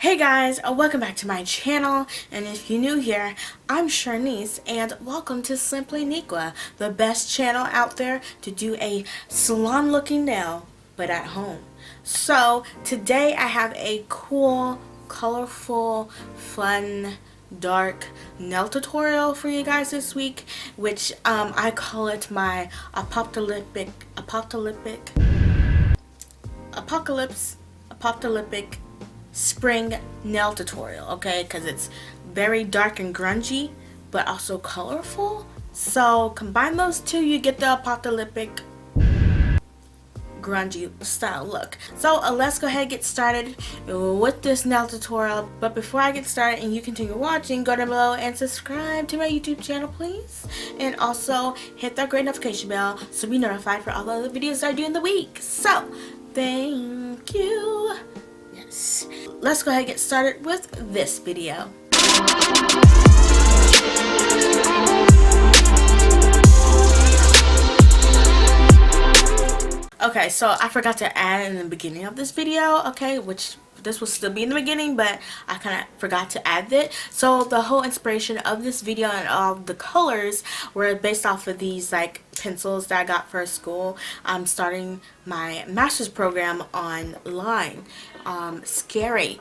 Hey guys, welcome back to my channel, and if you're new here, I'm Sharnice, and welcome to Simply Niqua, the best channel out there to do a salon looking nail, but at home. So today I have a cool, colorful, fun, dark nail tutorial for you guys this week, which I call it my apocalyptic spring nail tutorial, okay? Because it's very dark and grungy, but also colorful. So combine those two, you get the apocalyptic grungy style look. So let's go ahead and get started with this nail tutorial. But before I get started and you continue watching, go down below and subscribe to my YouTube channel, please. And also hit that great notification bell so be notified for all the other videos I do in the week. So thank you. Yes. Let's go ahead and get started with this video. Okay, so I forgot to add in the beginning of this video, okay, which this will still be in the beginning, but I kind of forgot to add it. So the whole inspiration of this video and all the colors were based off of these like pencils that I got for school. I'm starting my master's program online. Scary.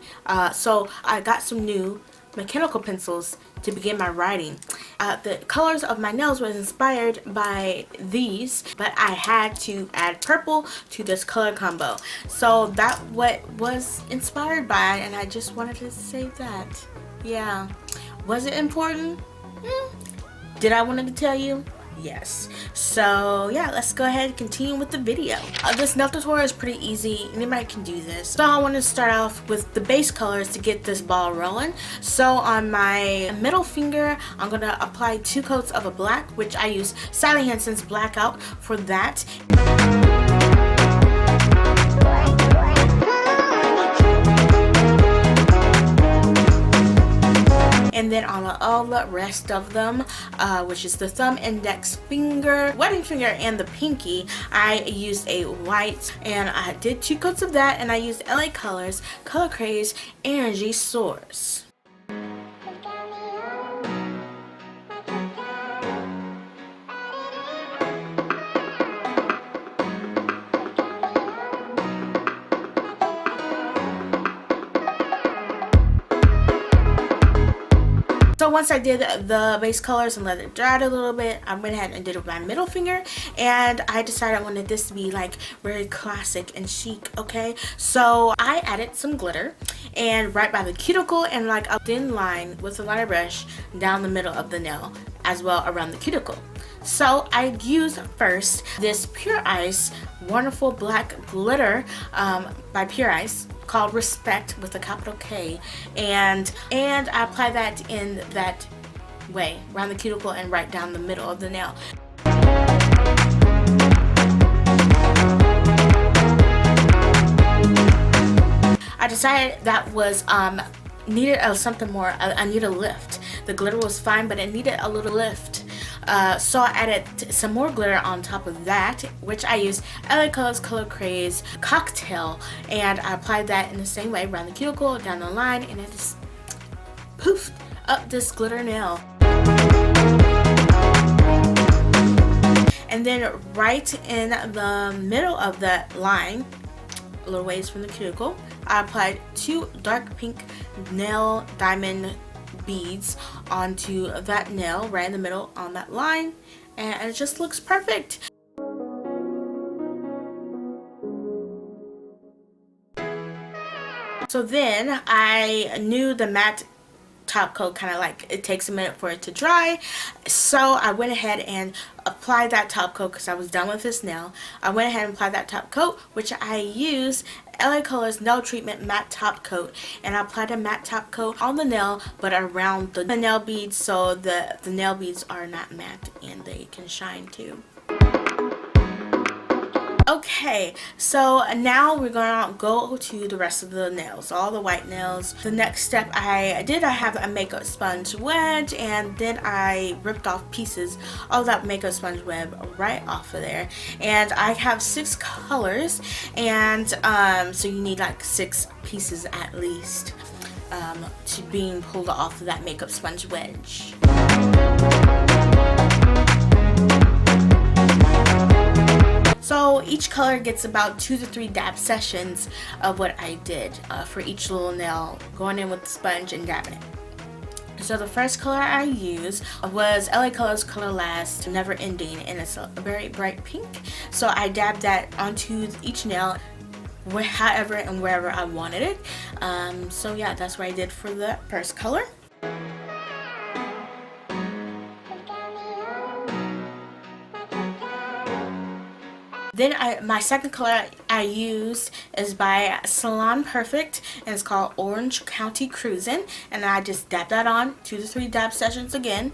So I got some new mechanical pencils to begin my writing. The colors of my nails was inspired by these, but I had to add purple to this color combo. So that what was inspired by, and I just wanted to say that. Yeah. Was it important? Did I wanted to tell you? Yes. So yeah, let's go ahead and continue with the video. This nail tutorial is pretty easy. Anybody can do this. So I want to start off with the base colors to get this ball rolling. So on my middle finger, I'm going to apply 2 coats of a black, which I use Sally Hansen's Blackout for that. And then on all the rest of them, which is the thumb, index finger, wedding finger, and the pinky, I used a white, and I did 2 coats of that, and I used LA Colors, Color Craze, Energy Source. So once I did the base colors and let it dry a little bit, I went ahead and did it with my middle finger, and I decided I wanted this to be like very classic and chic, okay? So I added some glitter and right by the cuticle and like a thin line with a liner brush down the middle of the nail as well around the cuticle. So I used first this Pure Ice wonderful black glitter by Pure Ice called RespecK with a capital K, and I apply that in that way around the cuticle and right down the middle of the nail. I decided that was needed something more. I need a lift. The glitter was fine, but it needed a little lift. So I added some more glitter on top of that, which I used LA Colors, Color Craze, Cocktail, and I applied that in the same way around the cuticle, down the line, and it just poofed up this glitter nail. And then right in the middle of that line, a little ways from the cuticle, I applied 2 dark pink nail diamond beads onto that nail right in the middle on that line, and it just looks perfect. So then I knew the matte top coat kind of like it takes a minute for it to dry, so I went ahead and applied that top coat because I was done with this nail. I went ahead and applied that top coat, which I used LA Colors Nail Treatment Matte Top Coat, and I applied a matte top coat on the nail but around the nail beads so the nail beads are not matte and they can shine too. Okay, so now we're gonna go to the rest of the nails, all the white nails. The next step I have a makeup sponge wedge, and then I ripped off pieces of that makeup sponge web right off of there. And I have 6 colors, and so you need like 6 pieces at least. to being pulled off of that makeup sponge wedge. So each color gets about 2 to 3 dab sessions of what I did for each little nail, going in with the sponge and dabbing it. So the first color I used was LA Colors Color Last Never Ending, and it's a very bright pink. So I dabbed that onto each nail however and wherever I wanted it. So yeah, that's what I did for the first color. Then my second color I used is by Salon Perfect, and it's called Orange County Cruisin', and I just dabbed that on 2 to 3 dab sessions again.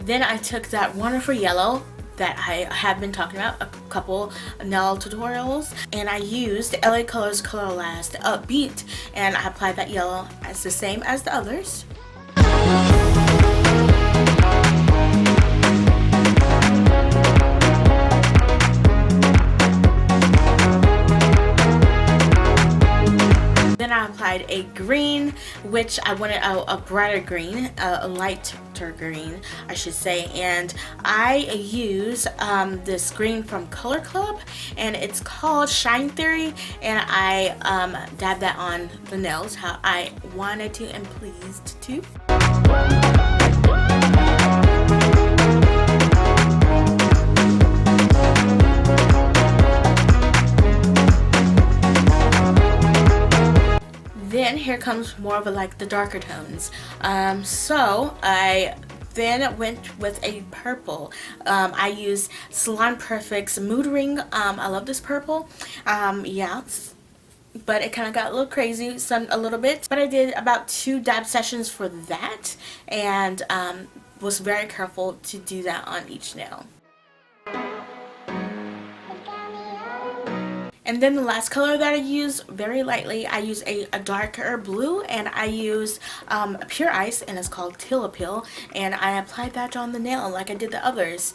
Then I took that wonderful yellow that I have been talking about a couple nail tutorials, and I used LA Colors Color Last Upbeat, and I applied that yellow as the same as the others. Then I applied a green, which I wanted a brighter green, a lighter green, I should say, and I use this green from Color Club, and it's called Shine Theory, and I dabbed that on the nails how I wanted to and pleased to. Then here comes more of the darker tones. So I then went with a purple. I used Salon Perfect's Mood Ring. I love this purple. Yeah, but it kind of got a little crazy a little bit. But I did about 2 dab sessions for that, and was very careful to do that on each nail. And then the last color that I used, very lightly, I used a darker blue, and I used Pure Ice, and it's called Teal Appeal, and I applied that on the nail like I did the others.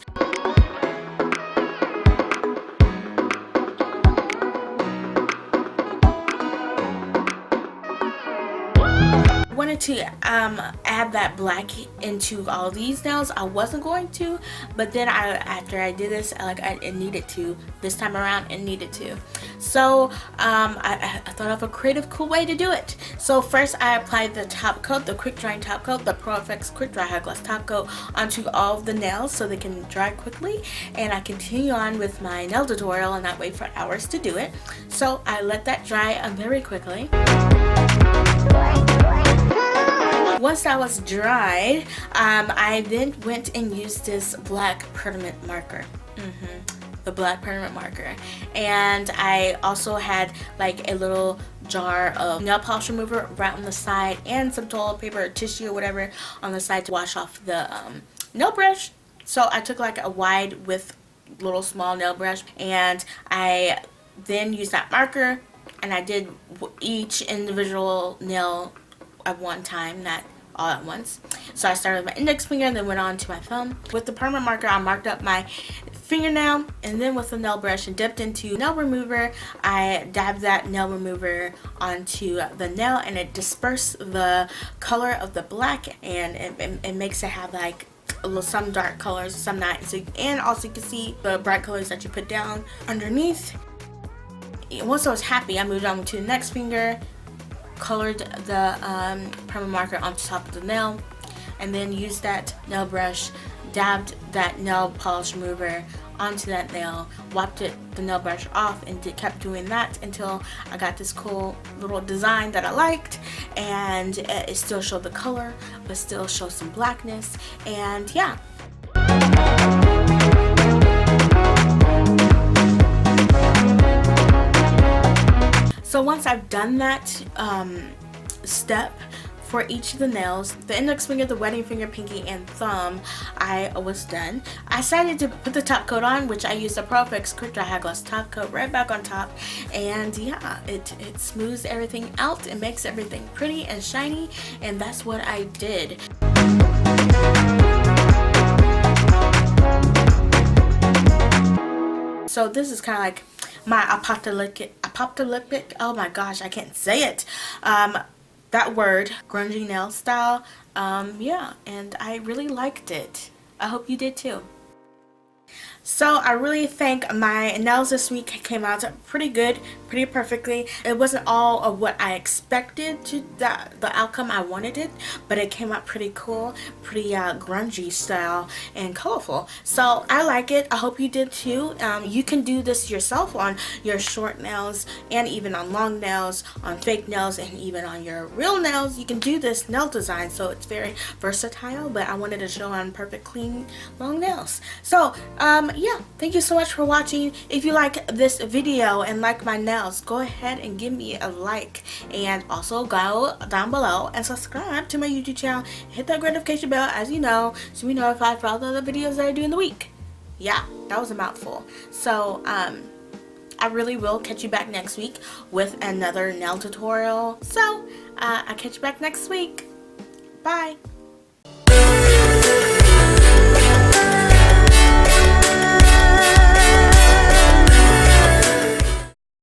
Wanted to add that black into all these nails. I wasn't going to, but then after I did this, I needed to. This time around, it needed to. So I thought of a creative, cool way to do it. So first I applied the top coat, the quick drying top coat, the Pro FX Quick Dry High Gloss top coat onto all of the nails so they can dry quickly. And I continue on with my nail tutorial and not wait for hours to do it. So I let that dry very quickly. Once that was dried, I then went and used this black permanent marker. The black permanent marker. And I also had a little jar of nail polish remover right on the side, and some toilet paper or tissue or whatever on the side to wash off the nail brush. So I took a wide width little small nail brush, and I then used that marker, and I did each individual nail at one time, not all at once. So I started with my index finger and then went on to my thumb. With the permanent marker, I marked up my fingernail, and then with the nail brush and dipped into nail remover, I dabbed that nail remover onto the nail, and it dispersed the color of the black, and it makes it have some dark colors, some not. So, and also you can see the bright colors that you put down underneath. Once I was happy, I moved on to the next finger, colored the permanent marker on top of the nail, and then used that nail brush, dabbed that nail polish remover onto that nail, wiped the nail brush off, and kept doing that until I got this cool little design that I liked, and it still showed the color but still showed some blackness. And yeah. So once I've done that step for each of the nails, the index finger, the wedding finger, pinky, and thumb, I was done. I decided to put the top coat on, which I used the Perfect Quick Dry High Gloss top coat right back on top, and yeah, it smooths everything out. It makes everything pretty and shiny, and that's what I did. So this is kind of like my apocalyptic, oh my gosh, I can't say it, that word, grungy nail style. Yeah, and I really liked it. I hope you did too. So I really think my nails this week came out pretty good, pretty perfectly. It wasn't all of what I expected to the outcome I wanted it, but it came out pretty cool, pretty grungy style and colorful. So I like it. I hope you did too. You can do this yourself on your short nails and even on long nails, on fake nails, and even on your real nails. You can do this nail design, so it's very versatile, but I wanted to show on perfect clean long nails. So yeah, thank you so much for watching. If you like this video and like my nails, go ahead and give me a like, and also go down below and subscribe to my YouTube channel. Hit that notification bell, as you know, so be notified for all the other videos that I do in the week. Yeah, that was a mouthful. So I really will catch you back next week with another nail tutorial. So I'll catch you back next week. Bye.